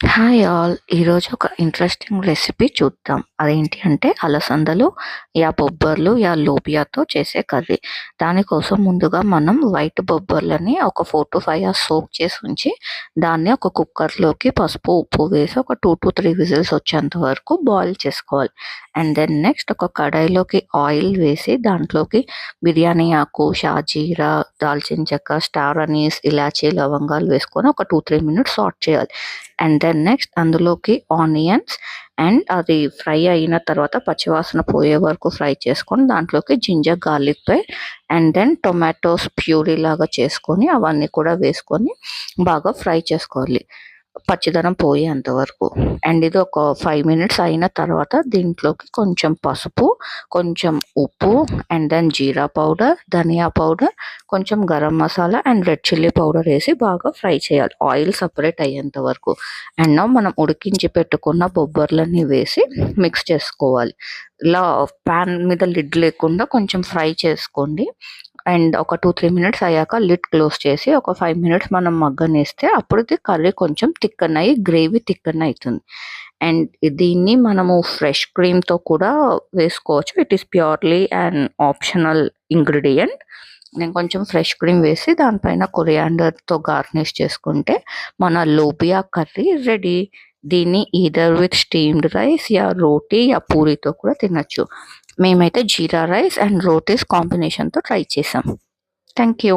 Hi all! ఈరోజు ఒక interesting recipe చూద్దాం. అదేంటి అంటే అలసందలు, బొబ్బర్లు, లోబియాతో చేసే కర్రీ. దానికోసం ముందుగా మనం వైట్ బొబ్బర్లని ఒక 4-5 అవర్స్ సోక్ చేసి ఉంచి, దాన్ని ఒక కుక్కర్‌లోకి పసుపు, ఉప్పు వేసి ఒక 2-3 విజిల్స్ వచ్చేంత వరకు బాయిల్ చేసుకోవాలి. అండ్ దెన్ నెక్స్ట్ ఒక కడాయిలోకి ఆయిల్ వేసి దాంట్లోకి బిర్యానీ ఆకు, షాజీరా, దాల్చిన చెక్క, స్టార్ అనీస్, ఇలాచీ, లవంగాలు వేసుకొని ఒక 2-3 మినిట్స్ సాట్ చేయాలి. అండ్ దెన్ నెక్స్ట్ అందులోకి ఆనియన్స్ అండ్ అది ఫ్రై అయిన తర్వాత పచ్చివాసన పోయే వరకు ఫ్రై చేసుకొని దాంట్లోకి ginger garlic paste and then tomatoes puree లాగా చేసుకొని అవన్నీ కూడా వేసుకొని బాగా ఫ్రై చేసుకోవాలి పచ్చిదనం పోయేంత వరకు. అండ్ ఇది ఒక 5 మినిట్స్ అయిన తర్వాత దీంట్లోకి కొంచెం పసుపు, కొంచెం ఉప్పు and then jeera powder, dhania powder, కొంచెం garam masala and red chilli powder వేసి బాగా ఫ్రై చేయాలి ఆయిల్ సపరేట్ అయ్యేంత వరకు. అండ్ మనం ఉడికించి పెట్టుకున్న బొబ్బర్లన్నీ వేసి మిక్స్ చేసుకోవాలి. ఇలా ప్యాన్ మీద లిడ్ లేకుండా కొంచెం ఫ్రై చేసుకోండి. అండ్ ఒక 2-3 మినిట్స్ అయ్యాక లిడ్ క్లోజ్ చేసి ఒక 5 మినిట్స్ మనం మగ్గనిస్తే అప్పుడు కర్రీ కొంచెం థిక్కన్ అయ్యి గ్రేవీ థిక్కన్ అవుతుంది. అండ్ దీన్ని మనము ఫ్రెష్ క్రీమ్‌తో కూడా వేసుకోవచ్చు. It is purely and optional ingredient. నేను కొంచెం ఫ్రెష్ క్రీమ్ వేసి దానిపైన కొరియాండర్‌తో గార్నిష్ చేసుకుంటే మన లోబియా కర్రీ రెడీ. దీన్ని ఈదర్ విత్ స్టీమ్డ్ రైస్ రోటీ పూరితో కూడా తినొచ్చు. మేమైతే జీరా రైస్ అండ్ రోటీస్ కాంబినేషన్‌తో ట్రై చేసాం. Thank you.